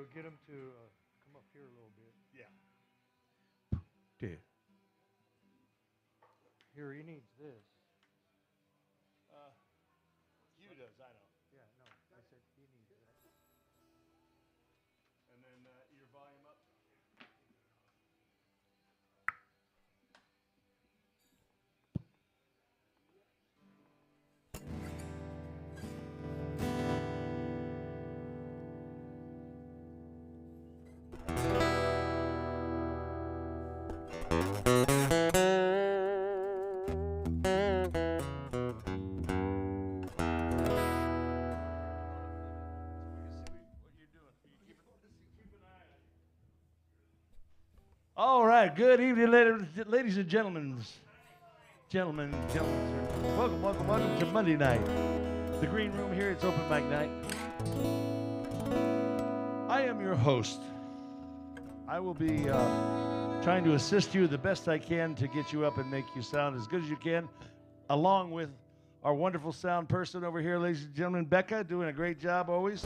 So get him to come up here a little bit. Yeah. Okay. Here, he needs this. You does, I know. Yeah, no, I said he needs that. And then your volume up. All right, good evening, ladies and gentlemen. Gentlemen. Welcome to Monday night. The Green Room here, it's open mic night. I am your host. I will be trying to assist you the best I can to get you up and make you sound as good as you can, along with our wonderful sound person over here, ladies and gentlemen, Becca, doing a great job always.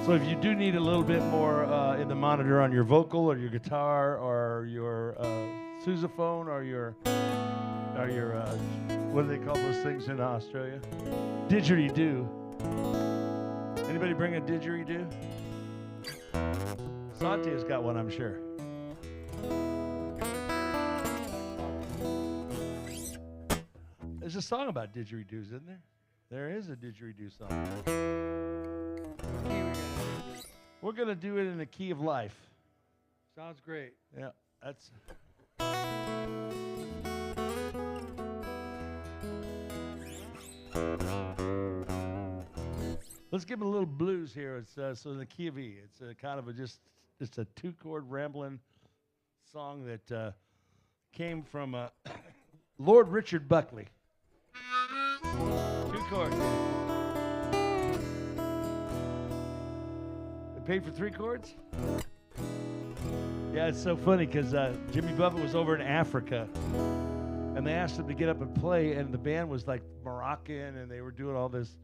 So if you do need a little bit more in the monitor on your vocal or your guitar or your sousaphone or your what do they call those things in Australia? Didgeridoo. Anybody bring a didgeridoo? Santia's got one, I'm sure. There's a song about didgeridoos, isn't there? There is a didgeridoo song. We're going to do it in the key of life. Sounds great. Yeah, that's... Let's give him a little blues here. It's so in the key of E. It's a kind of just a two-chord rambling song that came from Lord Richard Buckley. Two chords. Paid for three chords? Yeah, it's so funny because Jimmy Buffett was over in Africa and they asked him to get up and play, and the band was like Moroccan and they were doing all this,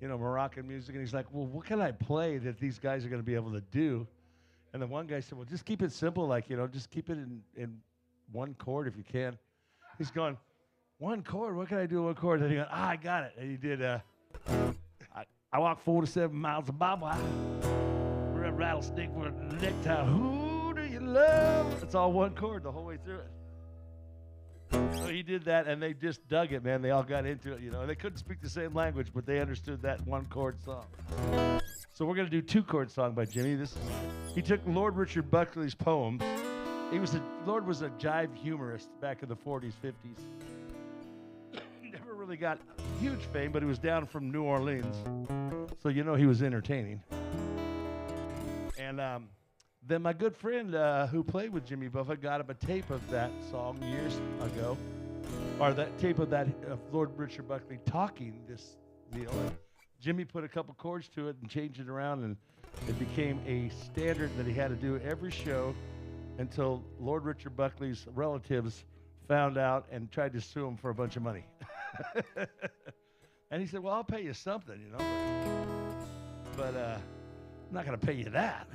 Moroccan music, and he's like, well, what can I play that these guys are going to be able to do? And the one guy said, well, just keep it simple, like, just keep it in one chord if you can. He's going, one chord? What can I do in one chord? And he goes, I got it. And he did, I walk 4 to 7 miles a mile. Rattlesnake with a necktie. Who do you love? It's all one chord the whole way through it. So he did that, and they just dug it, man. They all got into it, And they couldn't speak the same language, but they understood that one chord song. So we're gonna do two chord song by Jimmy. He took Lord Richard Buckley's poems. Lord was a jive humorist back in the 40s, 50s. Never really got huge fame, but he was down from New Orleans, so he was entertaining. And then my good friend who played with Jimmy Buffett got him a tape of that song years ago, or that tape of that Lord Richard Buckley talking this deal. And Jimmy put a couple chords to it and changed it around, and it became a standard that he had to do every show until Lord Richard Buckley's relatives found out and tried to sue him for a bunch of money. And he said, well, I'll pay you something, but I'm not going to pay you that.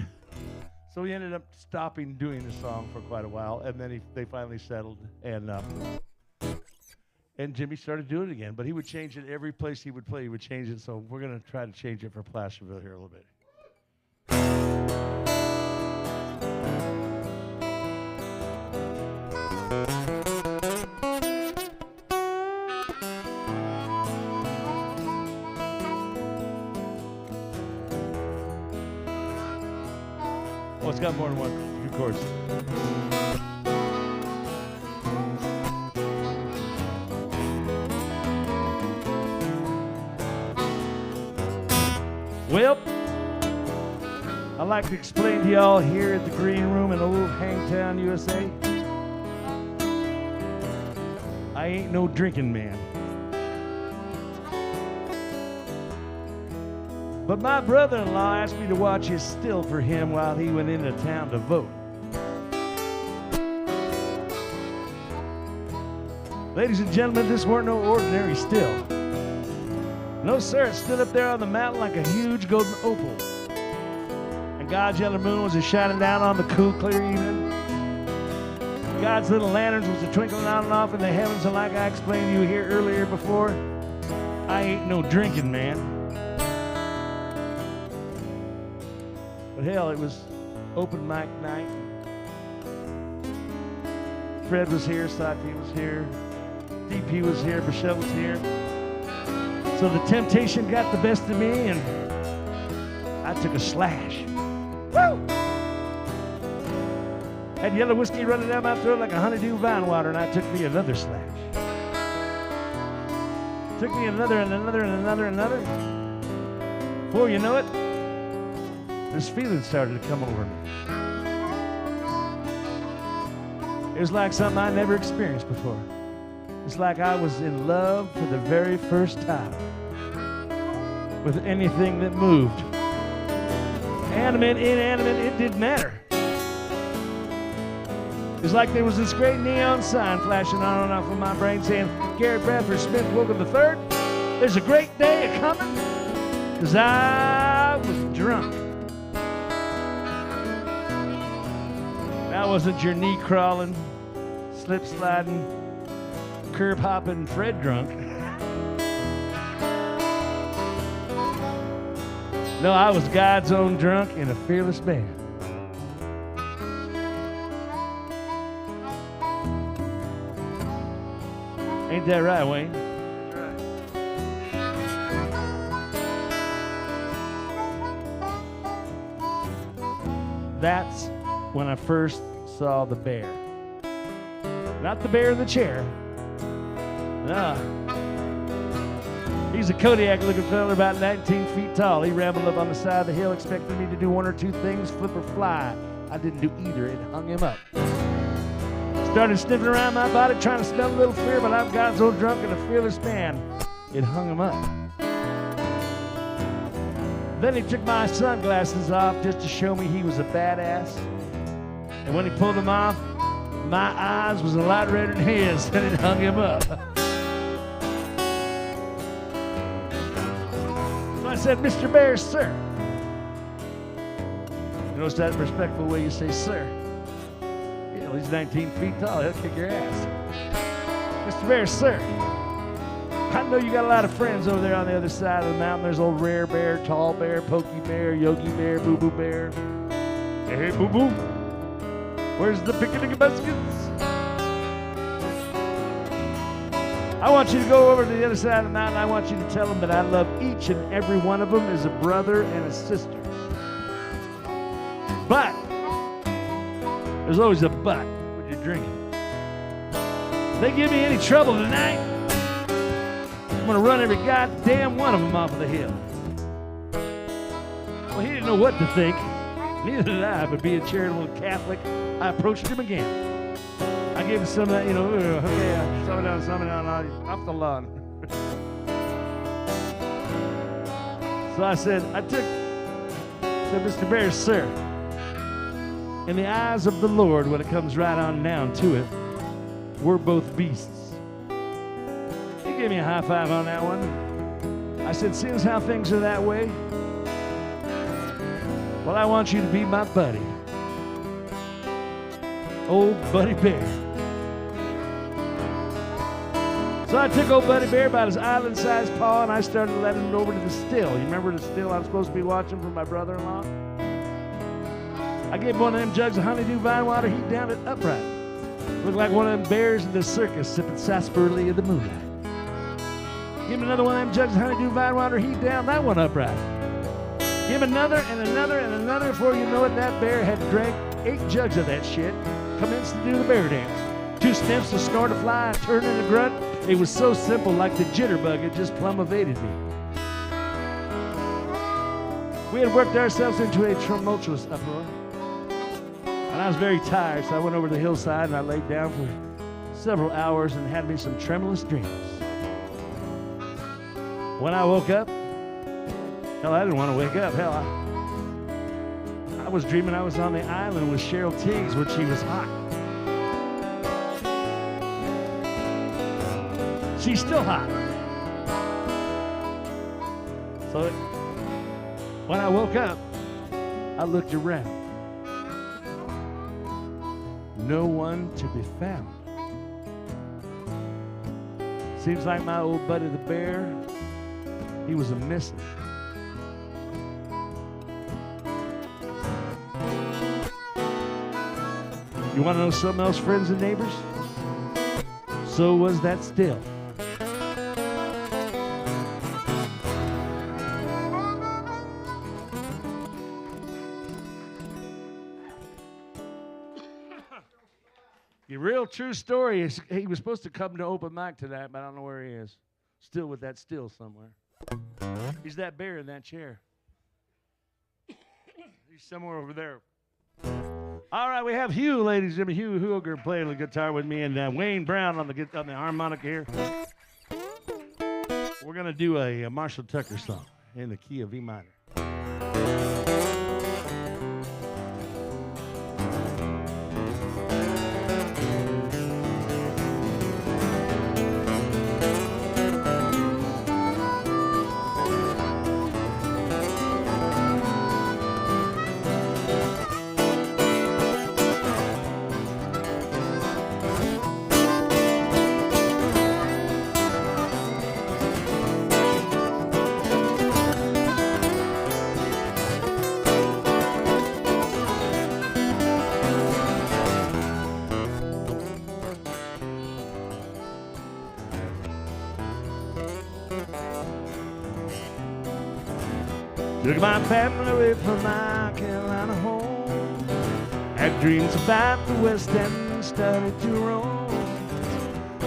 So he ended up stopping doing the song for quite a while, and then they finally settled, and Jimmy started doing it again. But he would change it every place he would play. He would change it, so we're going to try to change it for Placerville here a little bit. Oh, it's got more than one, few chords. Well, I'd like to explain to y'all here at the Green Room in old Hangtown, USA. I ain't no drinking man. But my brother-in-law asked me to watch his still for him while he went into town to vote. Ladies and gentlemen, this weren't no ordinary still. No, sir, it stood up there on the mountain like a huge golden opal. And God's yellow moon was shining down on the cool, clear evening. God's little lanterns was twinkling on and off in the heavens, and like I explained to you here earlier before, I ain't no drinking man. But hell, it was open mic night. Fred was here, Sati was here, DP was here, Michelle was here. So the temptation got the best of me, and I took a slash. Woo! Had yellow whiskey running down my throat like a honeydew vine water, and I took me another slash. Took me another and another and another and another. Before you know it, this feeling started to come over me. It was like something I never experienced before. It's like I was in love for the very first time with anything that moved. Animate, inanimate, it didn't matter. It's like there was this great neon sign flashing on and off of my brain saying, Garratt Bradford Smith Wilkin III, there's a great day a-coming, because I was drunk. That wasn't your knee-crawling, slip-sliding, curb-hopping Fred drunk. No, I was God's own drunk in a fearless band. Ain't that right, Wayne? That's when I first saw the bear. Not the bear in the chair. No. He's a Kodiak-looking fella about 19 feet tall. He rambled up on the side of the hill expecting me to do one or two things, flip or fly. I didn't do either. It hung him up. Started sniffing around my body, trying to smell a little fear, but I'm God's old drunk and a fearless man. It hung him up. Then he took my sunglasses off just to show me he was a badass. And when he pulled them off, my eyes was a lot redder than his, and it hung him up. So I said, Mr. Bear, sir. You notice that respectful way you say, sir? He's 19 feet tall. He'll kick your ass. Mr. Bear, sir, I know you got a lot of friends over there on the other side of the mountain. There's old Rare Bear, Tall Bear, Pokey Bear, Yogi Bear, Boo Boo Bear. Hey, Boo Boo, where's the picnic baskets? I want you to go over to the other side of the mountain. I want you to tell them that I love each and every one of them as a brother and a sister. But there's always a but when you're drinking. If they give me any trouble tonight, I'm going to run every goddamn one of them off of the hill. Well, he didn't know what to think. Neither did I, but being a charitable Catholic, I approached him again. I gave him some of that, okay, something down, off the lawn. So I said, Mr. Bear, sir, in the eyes of the Lord, when it comes right on down to it, we're both beasts. He gave me a high five on that one. I said, seeing as how things are that way, well, I want you to be my buddy. Old Buddy Bear. So I took old Buddy Bear about his island-sized paw, and I started letting him over to the still. You remember the still I'm supposed to be watching for my brother-in-law? I gave one of them jugs of honeydew vine water. He downed it upright. Looked like one of them bears in the circus sipping sarsaparilla in the moonlight. Give him another one of them jugs of honeydew vine water. He downed that one upright. Give him another and another and another. Before you know it, that bear had drank 8 jugs of that shit. Commenced to do the bear dance. 2 sniffs, a snort, a fly, a turn, and a grunt. It was so simple, like the jitterbug. It just plumb evaded me. We had worked ourselves into a tumultuous uproar. And I was very tired, so I went over to the hillside and I laid down for several hours and had me some tremulous dreams. When I woke up, hell, I didn't want to wake up. Hell, I was dreaming I was on the island with Cheryl Teagues when she was hot. She's still hot. So when I woke up, I looked around. No one to be found. Seems like my old buddy the bear, he was a missing. You want to know something else, friends and neighbors? So was that still. The real true story is he was supposed to come to open mic tonight, but I don't know where he is. Still with that still somewhere. He's that bear in that chair. He's somewhere over there. All right, we have Hugh, ladies and gentlemen. Hugh Hooger playing the guitar with me, and Wayne Brown on the harmonica here. We're going to do a Marshall Tucker song in the key of E minor. Took my family away from my Carolina home. Had dreams about the West End, started to roam.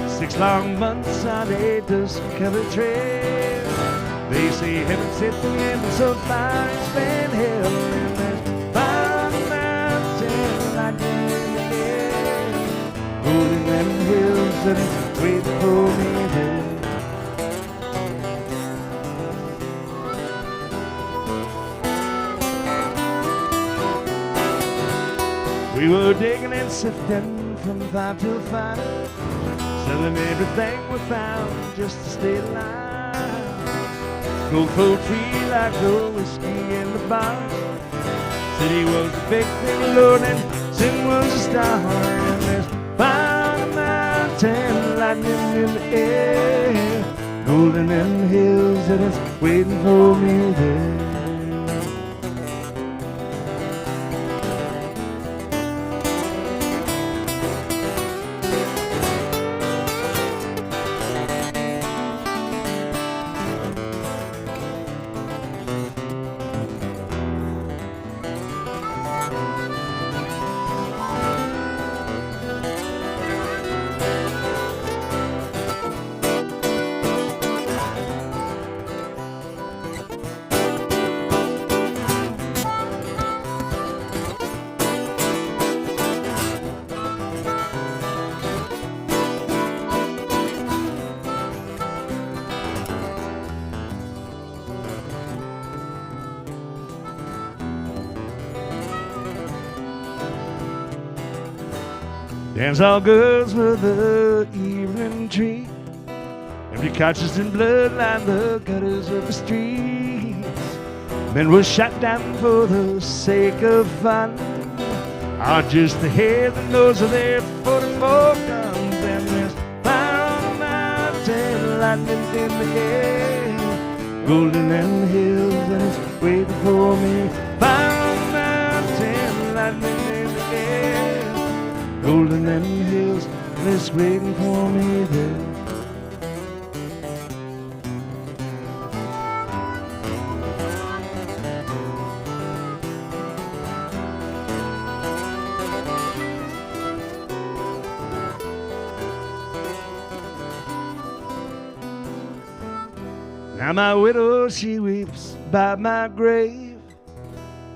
6 long months on a dust-covered trail. They say heaven's hit the end, so far it's been hell. And there's fire on the mountain, lightning in the air. Gold in them hills and it's waiting for me there. We were digging and sifting from 5 till 5, selling everything we found just to stay alive. Gold cold tree like gold whiskey in the bar. City was a big thing, Lord, and sin was a star. And there's fire on the mountain, lightning in the air. Gold in them hills and it's waiting for me there. Dance all girls with the evening tree. Empty couches and blood line the gutters of the streets. Men were shot down for the sake of fun, or just to hear the noise of their 44 guns. And there's fire on the mountain, lightning in the air. Gold in them hills and it's waiting for me. Fire on the mountain, lightning in the air. Gold in them hills, and it's waiting for me there. Now my widow, she weeps by my grave.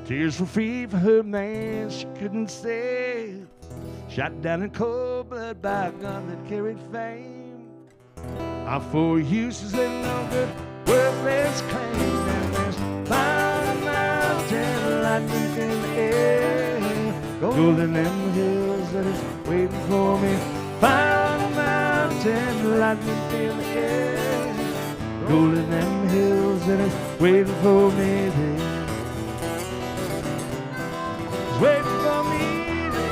Tears were free for her man she couldn't save. Shot down in cold blood by a gun that carried fame. Our 4 uses and no good, worthless claim. And there's fire on the mountain, lightning in the air. Gold in them hills that is waiting for me. Fire on the mountain, lightning in the air. Gold in them hills and it's waiting for me there. It's waiting for me there.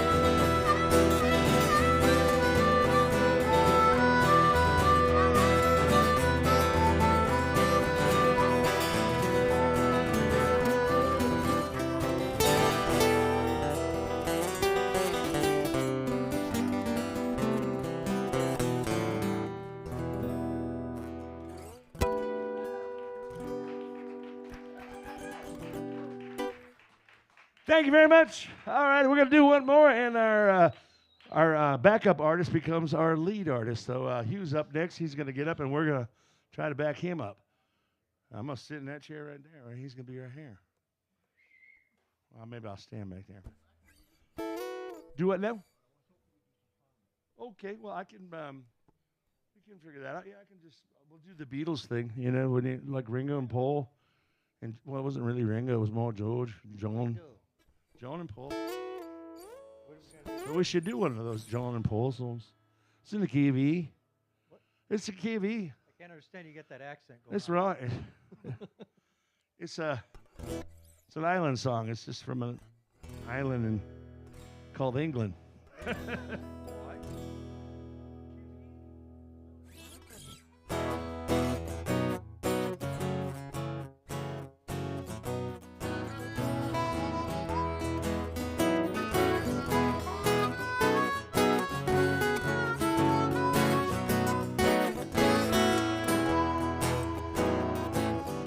Thank you very much. All right, we're going to do one more, and our backup artist becomes our lead artist. So Hugh's up next. He's going to get up, and we're going to try to back him up. I'm going to sit in that chair right there. Right? He's going to be right here. Well, maybe I'll stand back there. Do what now? Okay, well, we can figure that out. Yeah, we'll do the Beatles thing, you know, when you, like Ringo and Paul. And, well, it wasn't really Ringo. It was more John and Paul. So we should do one of those John and Paul songs. It's in the key of E. What? It's a key of E. I can't understand you get that accent going. That's right. It's an island song. It's just from an island called England.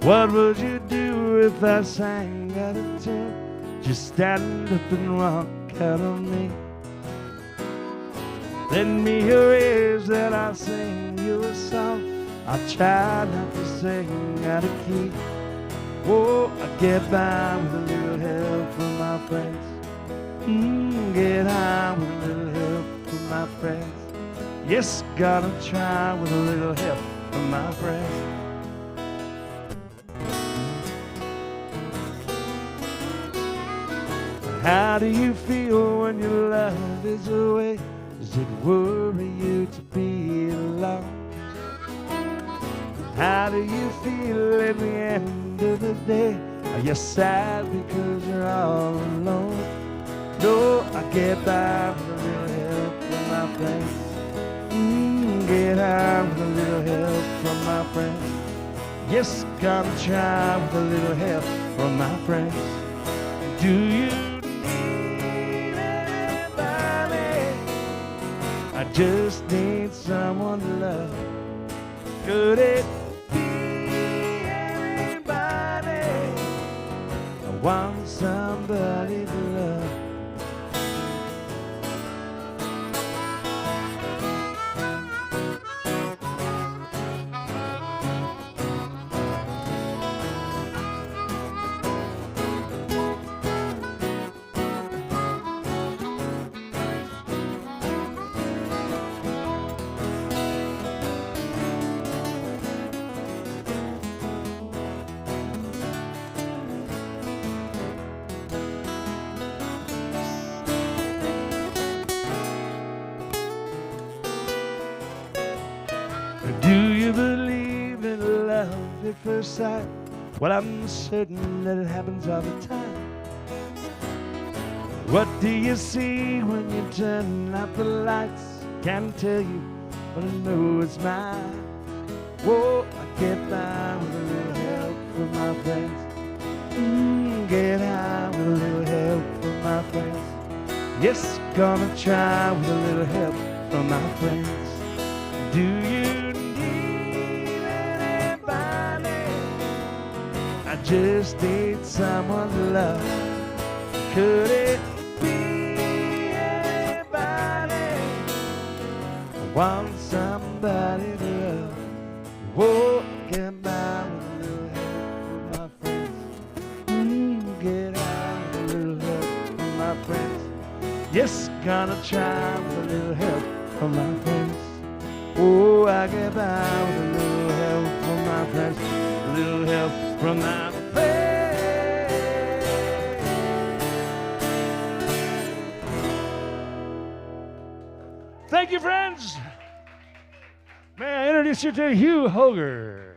What would you do if I sang out of tune? Just stand up and walk out on me. Lend me your ears that I'll sing you a song. I try not to sing out of key. Oh, I get by with a little help from my friends. Get high with a little help from my friends. Yes, gotta try with a little help from my friends. How do you feel when your love is away? Does it worry you to be alone? How do you feel at the end of the day? Are you sad because you're all alone? No, I get by with a little help from my friends. Get high with a little help from my friends. Yes, gotta try with a little help from my friends. Do you? I just need someone to love. Could it be anybody? I want somebody to love. Do you believe in love at first sight? Well, I'm certain that it happens all the time. What do you see when you turn out the lights? Can't tell you, but I know it's mine. Whoa, I get by with a little help from my friends. Get high with a little help from my friends. Yes, gonna try with a little help from my friends. Do you need anybody? I just need someone to love. Could it be anybody? I want somebody to love. Whoa, get by with a little help from my friends. Get out with a little help from my friends. Yes, gonna try with a little help from my friends. Oh, I get by with a little help from my friends. A little help from my friends. Thank you, friends. May I introduce you to Hugh Hoger.